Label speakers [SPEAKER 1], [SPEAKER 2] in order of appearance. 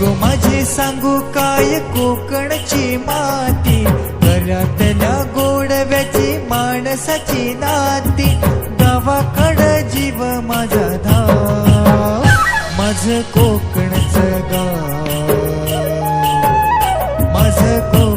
[SPEAKER 1] गो माझे सांगू काय कोकणची माती, घरातल्या गोडव्याची माणसाची नाती, गावाकडं जीव माझा धाव, माझं कोकणचं गाव, माझं कोकण